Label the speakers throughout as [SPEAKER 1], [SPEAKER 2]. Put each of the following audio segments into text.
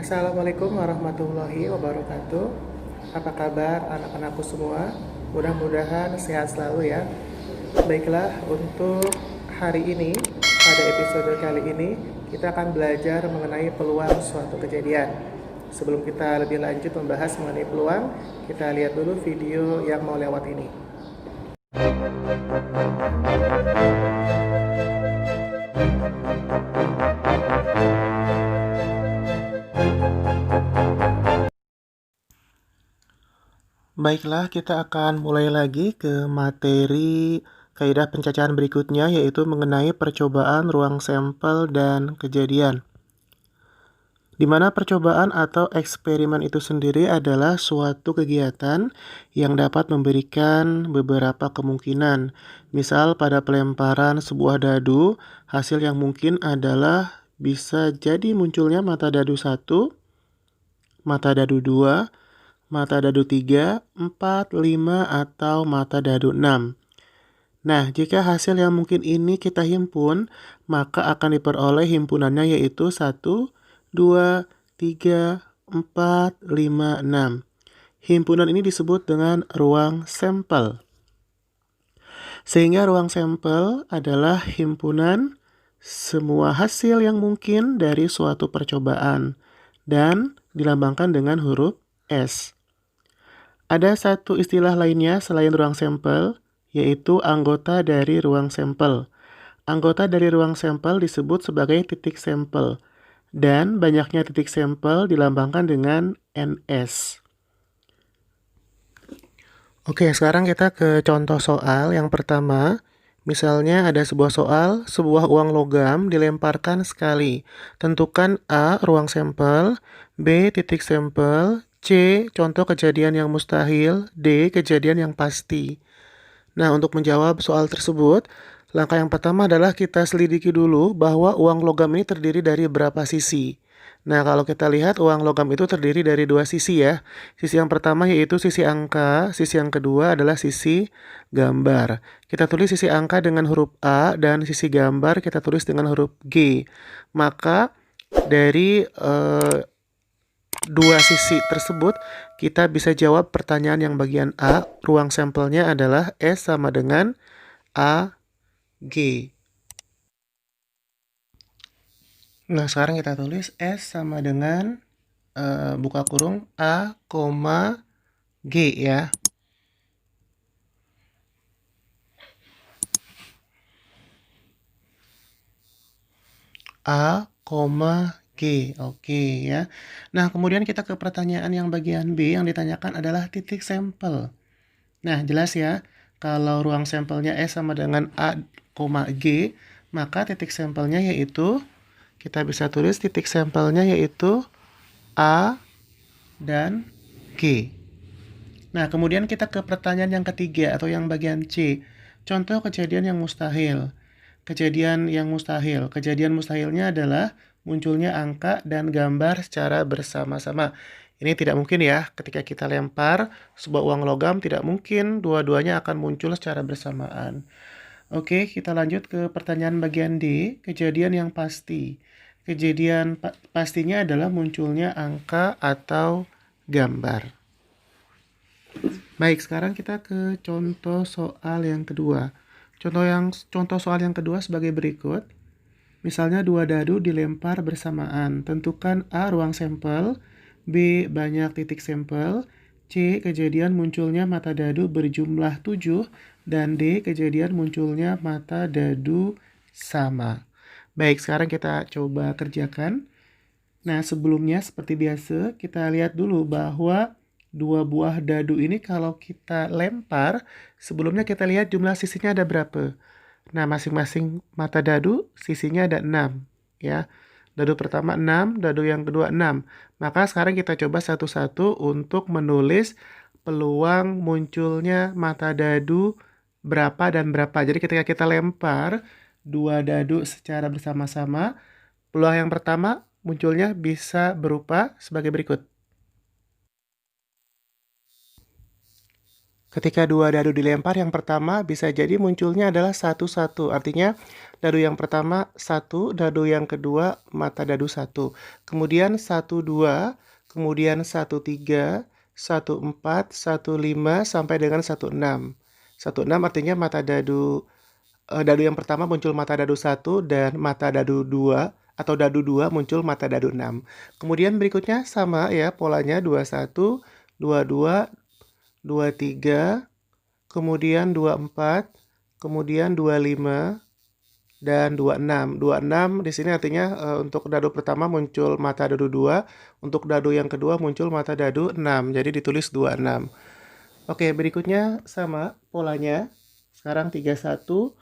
[SPEAKER 1] Assalamualaikum warahmatullahi wabarakatuh. Apa kabar anak-anakku semua? Mudah-mudahan sehat selalu ya. Baiklah, untuk hari ini, pada episode kali ini, kita akan belajar mengenai peluang suatu kejadian. Sebelum kita lebih lanjut membahas mengenai peluang, kita lihat dulu video yang mau lewat ini. Baiklah, kita akan mulai lagi ke materi kaidah pencacahan berikutnya, yaitu mengenai percobaan, ruang sampel, dan kejadian. Di mana percobaan atau eksperimen itu sendiri adalah suatu kegiatan yang dapat memberikan beberapa kemungkinan. Misal pada pelemparan sebuah dadu, hasil yang mungkin adalah bisa jadi munculnya mata dadu 1, mata dadu 2, mata dadu 3, 4, 5, atau mata dadu 6. Nah, jika hasil yang mungkin ini kita himpun, maka akan diperoleh himpunannya yaitu 1, 2, 3, 4, 5, 6. Himpunan ini disebut dengan ruang sampel. Sehingga ruang sampel adalah himpunan semua hasil yang mungkin dari suatu percobaan dan dilambangkan dengan huruf S. Ada satu istilah lainnya selain ruang sampel, yaitu anggota dari ruang sampel. Anggota dari ruang sampel disebut sebagai titik sampel, dan banyaknya titik sampel dilambangkan dengan NS. Oke, sekarang kita ke contoh soal yang pertama. Misalnya ada sebuah soal, sebuah uang logam dilemparkan sekali. Tentukan A, ruang sampel, B, titik sampel, C, contoh kejadian yang mustahil, D, kejadian yang pasti. Nah, untuk menjawab soal tersebut, langkah yang pertama adalah kita selidiki dulu bahwa uang logam ini terdiri dari berapa sisi. Nah, kalau kita lihat uang logam itu terdiri dari dua sisi ya. Sisi yang pertama yaitu sisi angka, sisi yang kedua adalah sisi gambar. Kita tulis sisi angka dengan huruf A dan sisi gambar kita tulis dengan huruf G. Maka dari dua sisi tersebut kita bisa jawab pertanyaan yang bagian A. Ruang sampelnya adalah S sama dengan A, G. Nah, sekarang kita tulis S sama dengan buka kurung A, G ya. A, G. Oke ya. Nah, kemudian kita ke pertanyaan yang bagian B yang ditanyakan adalah titik sampel. Nah, jelas ya. Kalau ruang sampelnya S sama dengan A, G, maka titik sampelnya yaitu kita bisa tulis titik sampelnya yaitu A dan G. Nah, kemudian kita ke pertanyaan yang ketiga atau yang bagian C. Contoh kejadian yang mustahil. Kejadian mustahilnya adalah munculnya angka dan gambar secara bersama-sama. Ini tidak mungkin ya, ketika kita lempar sebuah uang logam tidak mungkin dua-duanya akan muncul secara bersamaan. Oke, kita lanjut ke pertanyaan bagian D, kejadian yang pasti. Kejadian pastinya adalah munculnya angka atau gambar. Baik, sekarang kita ke contoh soal yang kedua. Contoh soal yang kedua sebagai berikut. Misalnya dua dadu dilempar bersamaan. Tentukan A, ruang sampel, B, banyak titik sampel, C, kejadian munculnya mata dadu berjumlah 7, dan D, kejadian munculnya mata dadu sama. Baik, sekarang kita coba kerjakan. Nah, sebelumnya seperti biasa, kita lihat dulu bahwa dua buah dadu ini kalau kita lempar, sebelumnya kita lihat jumlah sisinya ada berapa. Nah, masing-masing mata dadu sisinya ada 6 ya. Dadu pertama 6, dadu yang kedua 6. Maka sekarang kita coba satu-satu untuk menulis peluang munculnya mata dadu berapa dan berapa. Jadi ketika kita lempar dua dadu secara bersama-sama, peluang yang pertama munculnya bisa berupa sebagai berikut. Ketika dua dadu dilempar, yang pertama bisa jadi munculnya adalah 1-1. Artinya, dadu yang pertama 1, dadu yang kedua mata dadu 1. Kemudian 1-2, kemudian 1-3, 1-4, 1-5, sampai dengan 1-6. 1-6 artinya dadu yang pertama muncul mata dadu 1 dan mata dadu 2 atau dadu 2 muncul mata dadu 6. Kemudian berikutnya sama ya polanya 21, 22, 23, kemudian 24, kemudian 25, dan 26. 26 di sini artinya untuk dadu pertama muncul mata dadu 2, untuk dadu yang kedua muncul mata dadu 6. Jadi ditulis 26. Oke, berikutnya sama polanya. Sekarang 31,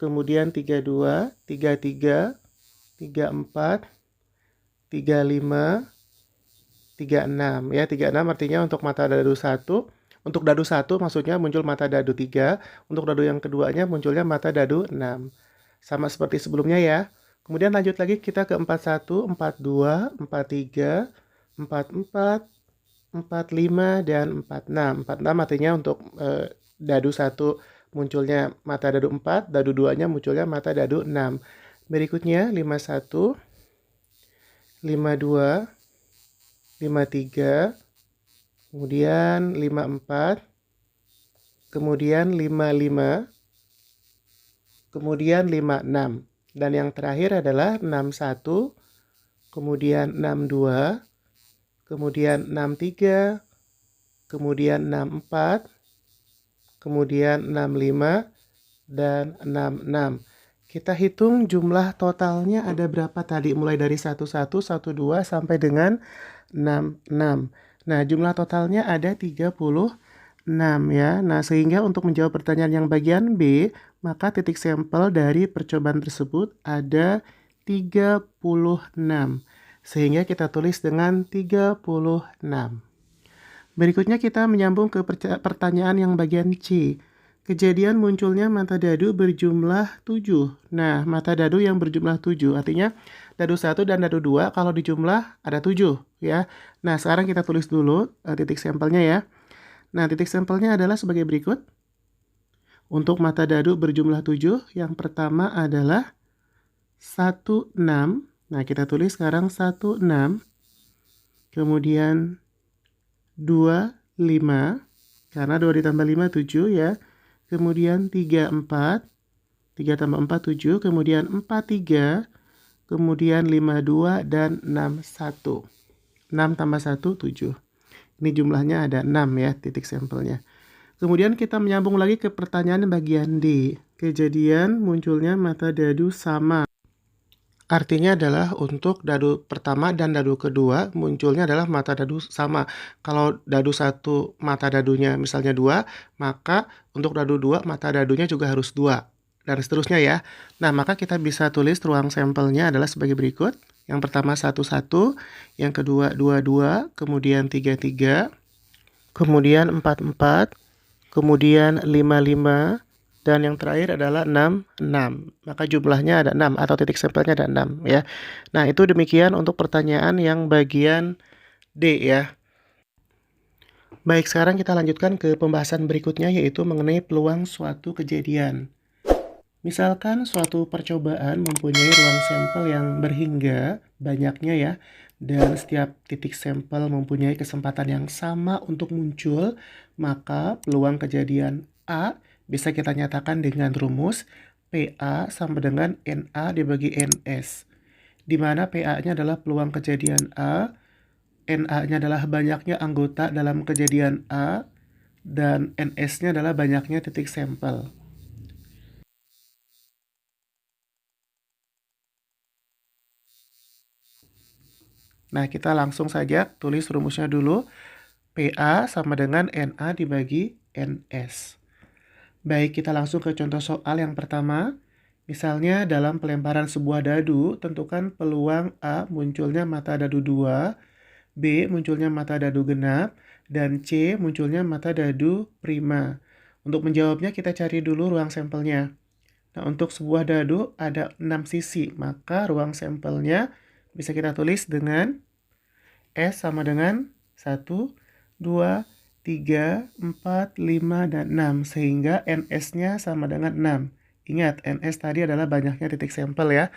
[SPEAKER 1] kemudian 32, 33, 34, 35, 36 ya. 36 artinya untuk mata dadu 1. Untuk dadu 1 maksudnya muncul mata dadu 3, untuk dadu yang keduanya munculnya mata dadu 6. Sama seperti sebelumnya ya. Kemudian lanjut lagi kita ke 41, 42, 43, 44, 45, dan 46. 46 artinya untuk dadu 1 munculnya mata dadu 4, dadu 2-nya munculnya mata dadu 6. Berikutnya 51, 52, 53, kemudian 54, kemudian 55, kemudian 56. Dan yang terakhir adalah 61, kemudian 62, kemudian 63, kemudian 64, kemudian 65, dan 66. Kita hitung jumlah totalnya ada berapa tadi, mulai dari 11, 12, sampai dengan 66. Nah, jumlah totalnya ada 36 ya. Nah, sehingga untuk menjawab pertanyaan yang bagian B, maka titik sampel dari percobaan tersebut ada 36. Sehingga kita tulis dengan 36. Berikutnya kita menyambung ke pertanyaan yang bagian C. Kejadian munculnya mata dadu berjumlah 7. Nah, mata dadu yang berjumlah 7 artinya dadu 1 dan dadu 2 kalau dijumlah ada 7 ya. Nah, sekarang kita tulis dulu titik sampelnya ya. Nah, titik sampelnya adalah sebagai berikut. Untuk mata dadu berjumlah 7, yang pertama adalah 16. Nah, kita tulis sekarang 16. Kemudian 25, karena 2 ditambah 5, 7 ya. Kemudian 34, 3 tambah 4, 7. Kemudian 43, kemudian 52, dan 61. 6 tambah 1, 7. Ini jumlahnya ada 6 ya, titik sampelnya. Kemudian kita menyambung lagi ke pertanyaan bagian D. Kejadian munculnya mata dadu sama. Artinya adalah untuk dadu pertama dan dadu kedua munculnya adalah mata dadu sama. Kalau dadu 1 mata dadunya misalnya 2, maka untuk dadu 2 mata dadunya juga harus 2. Dan seterusnya ya. Nah, maka kita bisa tulis ruang sampelnya adalah sebagai berikut. Yang pertama 11, yang kedua 22, kemudian 33, kemudian 44, kemudian 55, dan yang terakhir adalah 66. Maka jumlahnya ada 6 atau titik sampelnya ada 6 ya. Nah, itu demikian untuk pertanyaan yang bagian D ya. Baik, sekarang kita lanjutkan ke pembahasan berikutnya yaitu mengenai peluang suatu kejadian. Misalkan suatu percobaan mempunyai ruang sampel yang berhingga banyaknya ya, dan setiap titik sampel mempunyai kesempatan yang sama untuk muncul, maka peluang kejadian A bisa kita nyatakan dengan rumus PA sama dengan NA dibagi NS, di mana PA-nya adalah peluang kejadian A, NA-nya adalah banyaknya anggota dalam kejadian A, dan NS-nya adalah banyaknya titik sampel. Nah, kita langsung saja tulis rumusnya dulu. PA sama dengan NA dibagi NS. Baik, kita langsung ke contoh soal yang pertama. Misalnya dalam pelemparan sebuah dadu, tentukan peluang A munculnya mata dadu 2, B munculnya mata dadu genap, dan C munculnya mata dadu prima. Untuk menjawabnya kita cari dulu ruang sampelnya. Nah, untuk sebuah dadu ada 6 sisi, maka ruang sampelnya bisa kita tulis dengan S sama dengan 1, 2, 3, 4, 5, dan 6. Sehingga NS-nya sama dengan 6. Ingat, NS tadi adalah banyaknya titik sampel ya.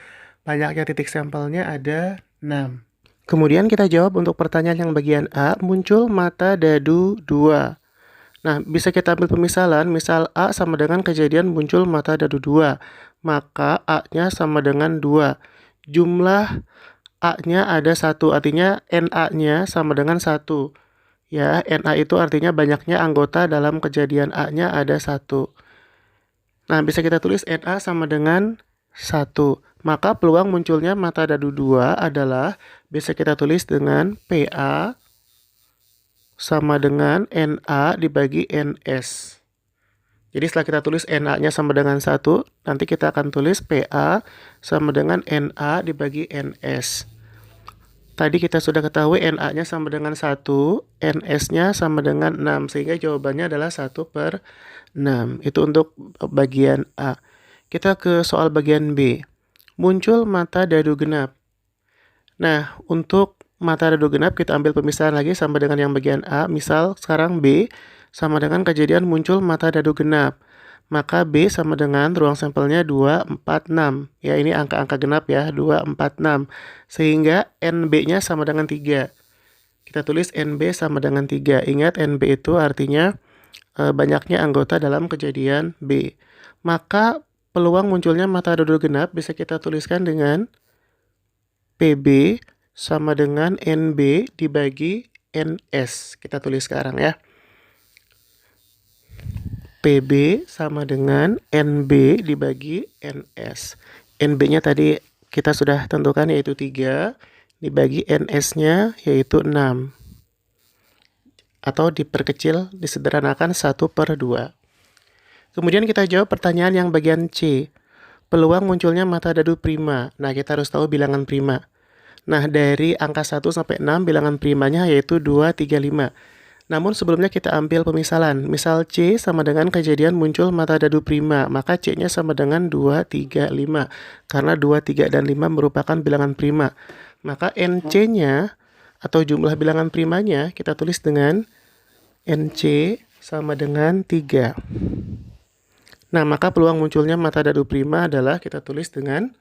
[SPEAKER 1] Banyaknya titik sampelnya ada 6. Kemudian kita jawab untuk pertanyaan yang bagian A, muncul mata dadu 2. Nah, bisa kita ambil pemisalan, misal A sama dengan kejadian muncul mata dadu 2. Maka A-nya sama dengan 2. Jumlah A-nya ada 1, artinya NA-nya sama dengan 1. Ya, NA itu artinya banyaknya anggota dalam kejadian A-nya ada 1. Nah, bisa kita tulis NA sama dengan 1. Maka peluang munculnya mata dadu 2 adalah bisa kita tulis dengan PA sama dengan NA dibagi NS. Jadi setelah kita tulis NA-nya sama dengan 1, nanti kita akan tulis PA sama dengan NA dibagi NS. Tadi kita sudah ketahui NA-nya sama dengan 1, NS-nya sama dengan 6, sehingga jawabannya adalah 1/6. Itu untuk bagian A. Kita ke soal bagian B. Muncul mata dadu genap. Nah, untuk mata dadu genap kita ambil pemisahan lagi sama dengan yang bagian A. Misal sekarang B sama dengan kejadian muncul mata dadu genap. Maka B sama dengan ruang sampelnya 2, 4, 6. Ya, ini angka-angka genap ya, 2, 4, 6. Sehingga NB-nya sama dengan 3. Kita tulis NB sama dengan 3. Ingat, NB itu artinya banyaknya anggota dalam kejadian B. Maka peluang munculnya mata dadu genap bisa kita tuliskan dengan PB sama dengan NB dibagi NS. Kita tulis sekarang ya. PB sama dengan NB dibagi NS. NB-nya tadi kita sudah tentukan yaitu 3, dibagi NS-nya yaitu 6. Atau diperkecil, disederhanakan 1/2. Kemudian kita jawab pertanyaan yang bagian C. Peluang munculnya mata dadu prima. Nah, kita harus tahu bilangan prima. Nah, dari angka 1 sampai 6 bilangan primanya yaitu 2, 3, 5. Namun sebelumnya kita ambil pemisalan. Misal C sama dengan kejadian muncul mata dadu prima, maka C-nya sama dengan 2, 3, 5. Karena 2, 3, dan 5 merupakan bilangan prima. Maka NC-nya atau jumlah bilangan primanya kita tulis dengan NC sama dengan 3. Nah, maka peluang munculnya mata dadu prima adalah kita tulis dengan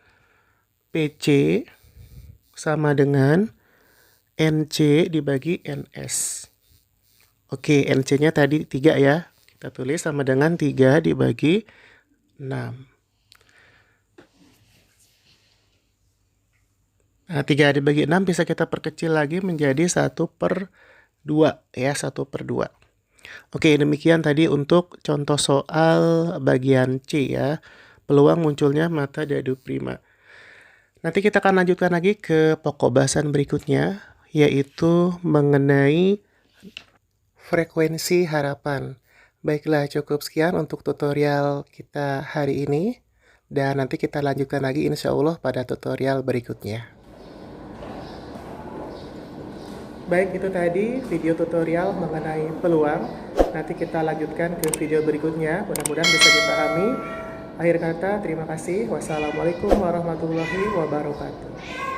[SPEAKER 1] PC sama dengan NC dibagi NS. Oke, NC-nya tadi 3 ya. Kita tulis sama dengan 3 dibagi 6. Nah, 3 dibagi 6 bisa kita perkecil lagi menjadi 1/2 ya, 1/2. Oke, demikian tadi untuk contoh soal bagian C ya. Peluang munculnya mata dadu prima. Nanti kita akan lanjutkan lagi ke pokok bahasan berikutnya, yaitu mengenai frekuensi harapan. Baiklah, cukup sekian untuk tutorial kita hari ini. Dan nanti kita lanjutkan lagi insya Allah pada tutorial berikutnya. Baik, itu tadi video tutorial mengenai peluang. Nanti kita lanjutkan ke video berikutnya. Mudah-mudahan bisa dipahami. Akhir kata, terima kasih. Wassalamualaikum warahmatullahi wabarakatuh.